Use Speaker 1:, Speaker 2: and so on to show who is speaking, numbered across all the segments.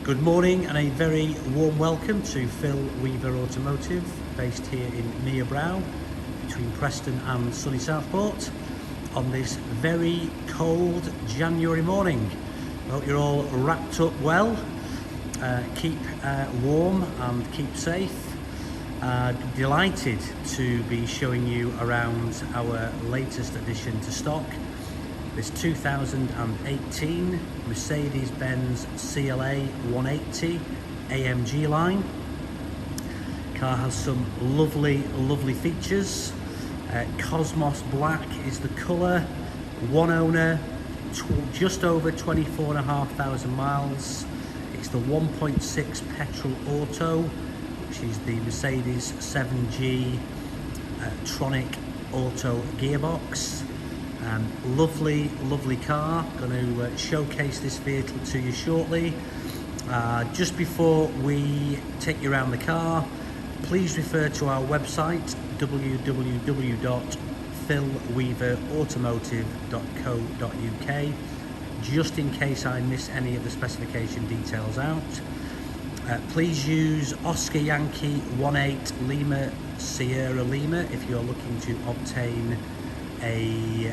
Speaker 1: Good morning and a very warm welcome to Phil Weaver Automotive, based here in Mere Brow, between Preston and sunny Southport, on this very cold January morning. I hope you're all wrapped up well, keep warm and keep safe. Delighted to be showing you around our latest addition to stock, this 2018 Mercedes-Benz CLA 180 AMG line. Car has some lovely features. Cosmos black is the colour, one owner, just over 24,500 miles. It's the 1.6 petrol auto, which is the Mercedes 7G Tronic auto gearbox. Lovely car. Going to showcase this vehicle to you shortly. Just before we take you around the car, please refer to our website www.philweaverautomotive.co.uk, just in case I miss any of the specification details out. Please use Oscar Yankee 18 Lima Sierra Lima if you're looking to obtain a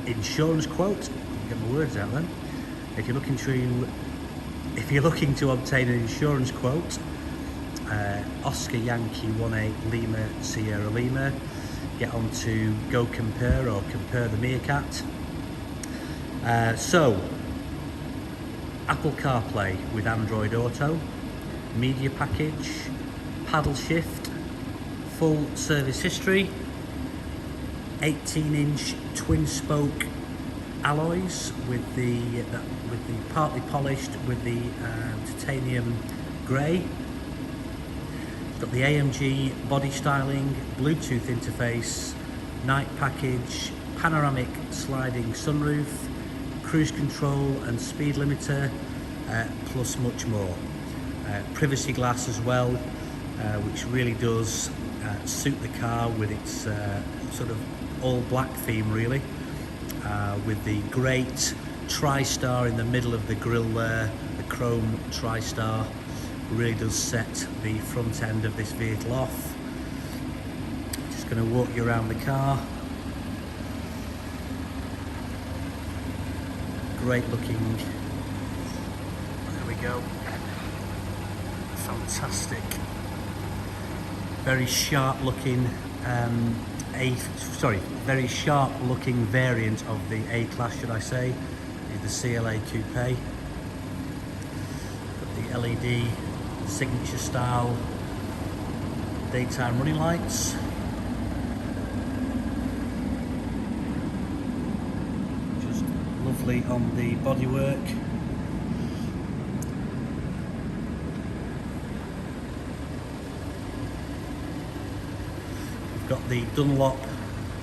Speaker 1: insurance quote. Get my words out then. If you're looking to obtain an insurance quote, Oscar Yankee 18 Lima Sierra Lima. Get on to Go Compare or Compare the Meerkat. So, Apple CarPlay with Android Auto, media package, paddle shift, full service history, 18-inch twin spoke alloys with the partly polished with the titanium grey. Got the AMG body styling, Bluetooth interface, night package, panoramic sliding sunroof, cruise control and speed limiter, plus much more. Privacy glass as well, which really does suit the car with its sort of all black theme really, with the great tri-star in the middle of the grille there. The chrome tri-star really does set the front end of this vehicle off. Just going to walk you around the car. Great looking, there we go, fantastic, very sharp looking very sharp looking variant of the A-Class, should I say, is the CLA Coupe. Got the LED signature style daytime running lights. Just lovely on the bodywork. Got the Dunlop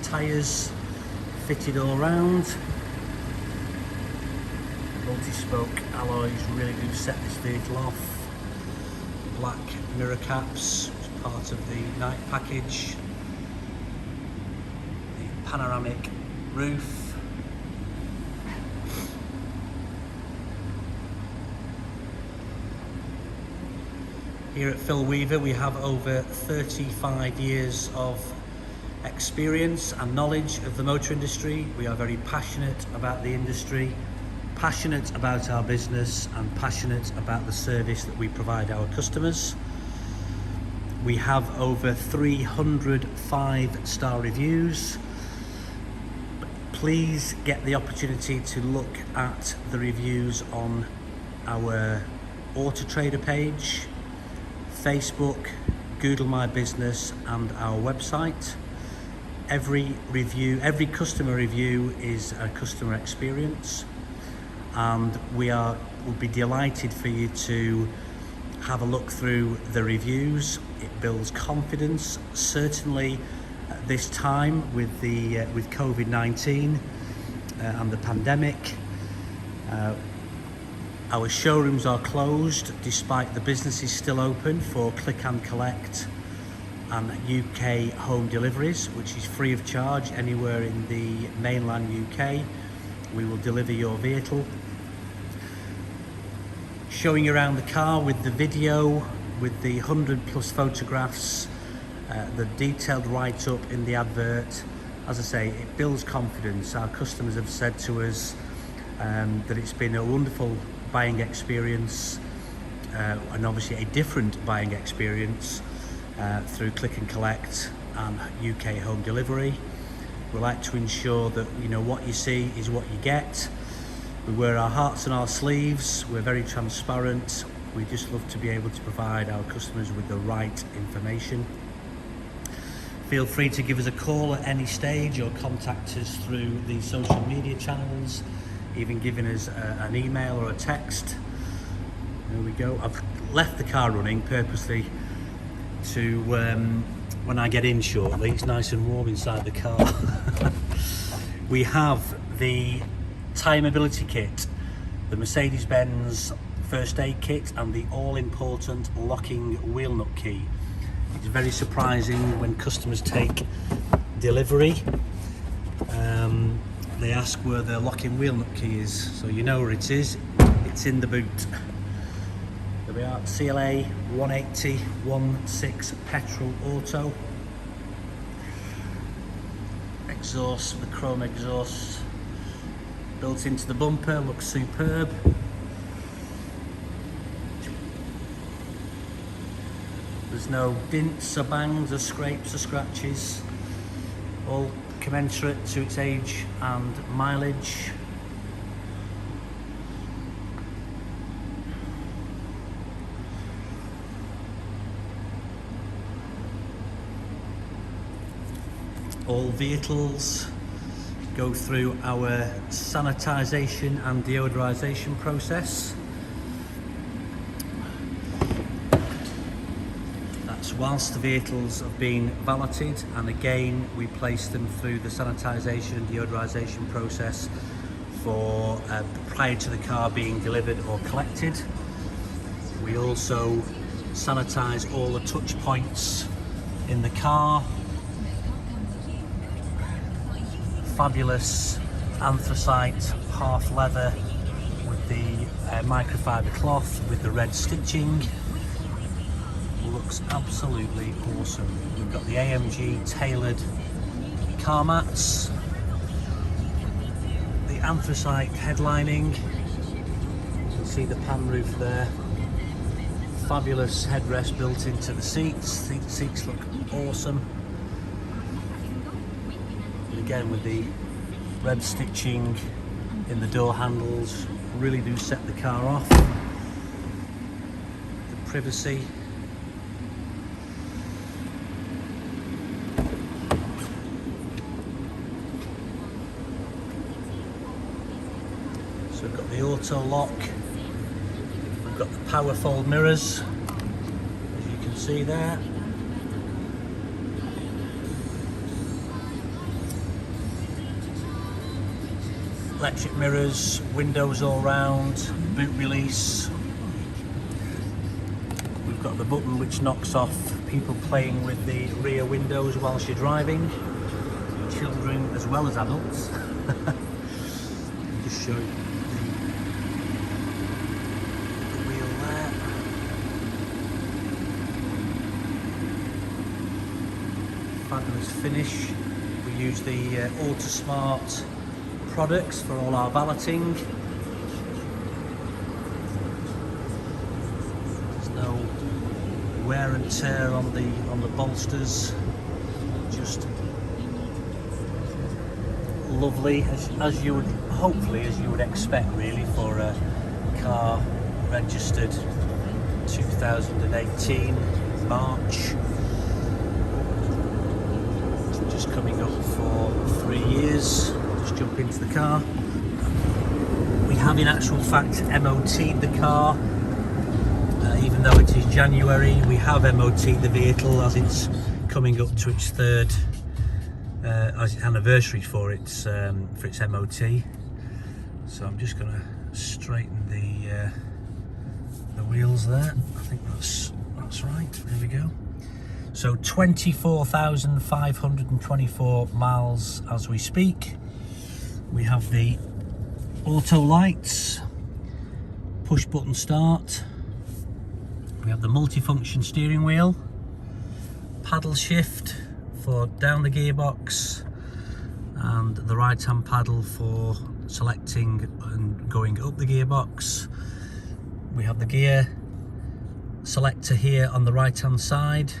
Speaker 1: tyres fitted all around. Multi-spoke alloys really do set this vehicle off. Black mirror caps as part of the night package. The panoramic roof. Here at Phil Weaver we have over 35 years of experience and knowledge of the motor industry. We are very passionate about the industry, passionate about our business, and passionate about the service that we provide our customers. We have over 300 5-star reviews. Please get the opportunity to look at the reviews on our Auto Trader page, Facebook, Google My Business and our website. Every customer review is a customer experience, and we'll be delighted for you to have a look through the reviews. It builds confidence, certainly at this time with COVID-19 and the pandemic. Our showrooms are closed despite the businesses still open for click and collect and UK home deliveries, which is free of charge anywhere in the mainland UK. We will deliver your vehicle. showing you around the car with the video, with the 100+ photographs, the detailed write-up in the advert. As I say, it builds confidence. Our customers have said to us that it's been a wonderful buying experience, and obviously a different buying experience through click and collect and UK home delivery. We like to ensure that what you see is what you get. We wear our hearts on our sleeves. We're very transparent. We just love to be able to provide our customers with the right information. Feel free to give us a call at any stage or contact us through the social media channels, even giving us an email or a text. There we go. I've left the car running purposely to, when I get in shortly, it's nice and warm inside the car. We have the tyre mobility kit, the Mercedes-Benz first aid kit, and the all-important locking wheel nut key. It's very surprising when customers take delivery. They ask where the locking wheel nut key is, so you know where it is. It's in the boot. There we are, CLA 180 1.6 petrol auto. Exhaust, the chrome exhaust built into the bumper, looks superb. There's no dints or bangs or scrapes or scratches, all commensurate to its age and mileage. All vehicles go through our sanitisation and deodorisation process. That's whilst the vehicles have been valeted, and again we place them through the sanitisation and deodorisation process for prior to the car being delivered or collected. We also sanitise all the touch points in the car. Fabulous anthracite half leather with the microfiber cloth with the red stitching. Looks absolutely awesome. We've got the AMG tailored car mats, the anthracite headlining. You can see the pan roof there. Fabulous headrest built into the seats. The seats look awesome. Again with the red stitching in the door handles, really do set the car off. The privacy. So we've got the auto lock, we've got the power fold mirrors, as you can see there. Electric mirrors, windows all round, boot release. We've got the button which knocks off people playing with the rear windows whilst you're driving, children as well as adults. Just show you the wheel there. Fabulous finish. We use the AutoSmart products for all our valeting. There's no wear and tear on the bolsters. Just lovely, as you would hopefully as you would expect really for a car registered 2018 March. Just coming up for 3 years. Jump into the car. We have in actual fact MOT'd the car, even though it is January. We have MOT'd the vehicle as it's coming up to its third anniversary for its MOT. So I'm just going to straighten the wheels there. I think that's right. There we go. So 24,524 miles as we speak. We have the auto lights, push button start. We have the multifunction steering wheel, paddle shift for down the gearbox, and the right hand paddle for selecting and going up the gearbox. We have the gear selector here on the right hand side,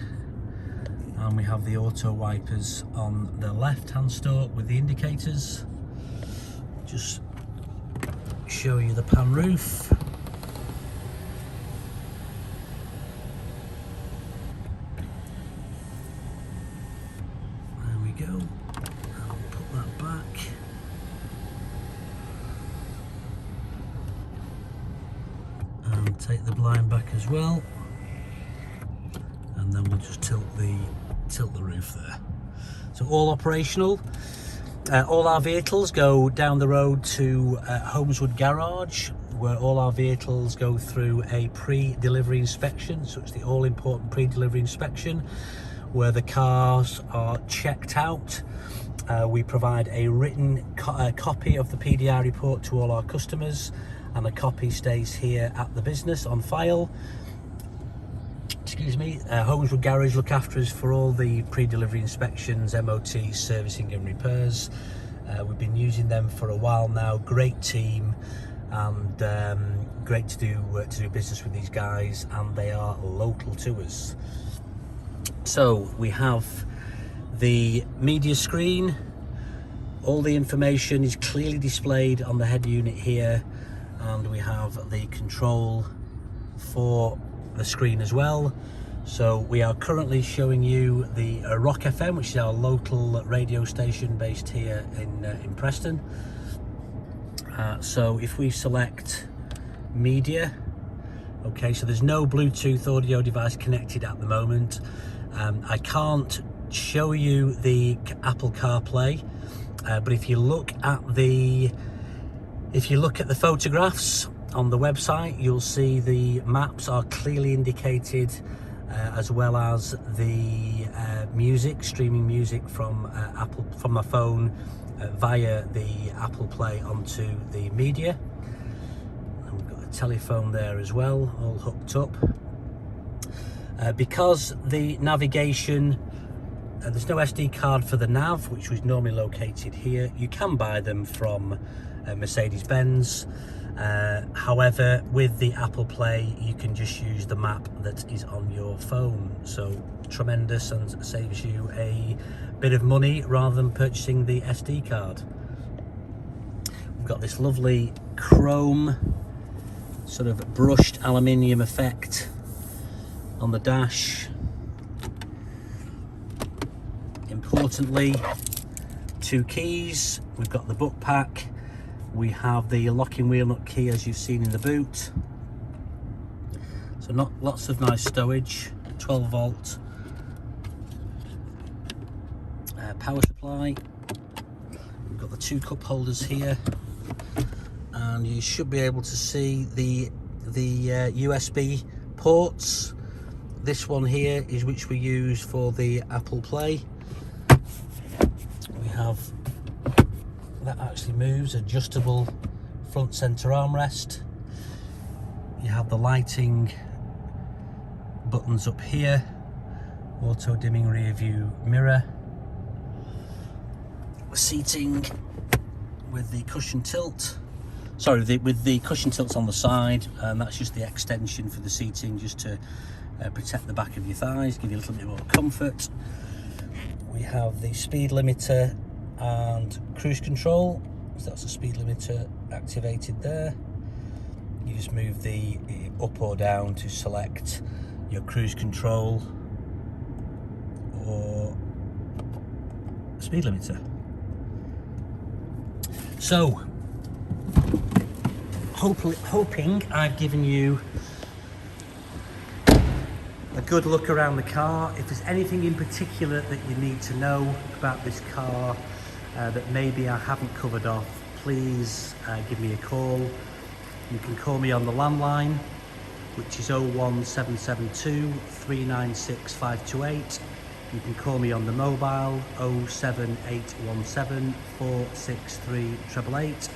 Speaker 1: and we have the auto wipers on the left hand stalk with the indicators. Just show you the pan roof. There we go. I'll put that back. And take the blind back as well. And then we'll just tilt the roof there. So all operational. All our vehicles go down the road to Holmeswood Garage, where all our vehicles go through a pre-delivery inspection. So it's the all-important pre-delivery inspection where the cars are checked out. We provide a written copy of the PDI report to all our customers, and a copy stays here at the business on file. Excuse me. Holmeswood Garage look after us for all the pre-delivery inspections, MOT, servicing and repairs. We've been using them for a while now. Great team, and great to do business with these guys, and they are local to us. So we have the media screen. All the information is clearly displayed on the head unit here, and we have the control for the screen as well. So we are currently showing you the Rock FM, which is our local radio station based here in Preston. So if we select media, okay, so there's no Bluetooth audio device connected at the moment. I can't show you the Apple CarPlay, but if you look at the photographs on the website, you'll see the maps are clearly indicated, as well as the music, streaming music from Apple, from my phone via the Apple Play onto the media. And we've got a telephone there as well, all hooked up. Because the navigation, there's no SD card for the nav, which was normally located here. You can buy them from Mercedes-Benz. However, with the Apple Play, you can just use the map that is on your phone. So tremendous, and saves you a bit of money rather than purchasing the SD card. We've got this lovely chrome sort of brushed aluminium effect on the dash. Importantly, 2 keys. We've got the book pack. We have the locking wheel nut key, as you've seen in the boot. So not lots of nice stowage. 12 volt power supply. We've got the 2 cup holders here, and you should be able to see the USB ports. This one here is which we use for the Apple Play. We have, that actually moves, adjustable front center armrest. You have the lighting buttons up here, auto dimming rear view mirror, seating with the cushion tilt, with the cushion tilts on the side, and that's just the extension for the seating, just to protect the back of your thighs, give you a little bit more comfort. We have the speed limiter and cruise control, so that's the speed limiter activated there. You just move the up or down to select your cruise control or speed limiter. So hoping I've given you a good look around the car. If there's anything in particular that you need to know about this car that maybe I haven't covered off, please give me a call. You can call me on the landline, which is 01772 396 528. You can call me on the mobile 07817 463 888.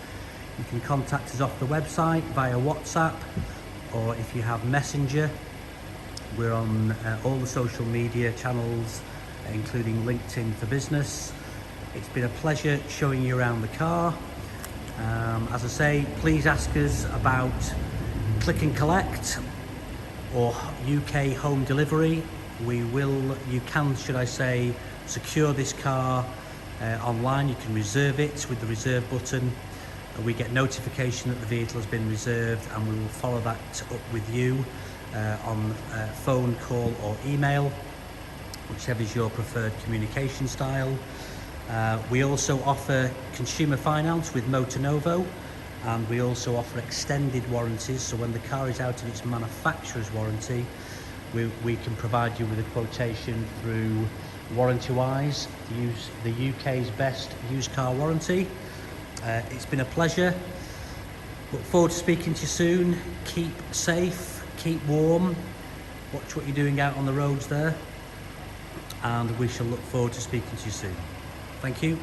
Speaker 1: You can contact us off the website via WhatsApp, or if you have Messenger, we're on all the social media channels, including LinkedIn for Business. It's been a pleasure showing you around the car. As I say, please ask us about click and collect or UK home delivery. You can, should I say, secure this car online. You can reserve it with the reserve button. We get notification that the vehicle has been reserved, and we will follow that up with you on phone, call or email, whichever is your preferred communication style. We also offer consumer finance with Motonovo, and we also offer extended warranties, so when the car is out of its manufacturer's warranty, we can provide you with a quotation through Warrantywise, the UK's best used car warranty. It's been a pleasure. Look forward to speaking to you soon. Keep safe, keep warm, watch what you're doing out on the roads there, and we shall look forward to speaking to you soon. Thank you.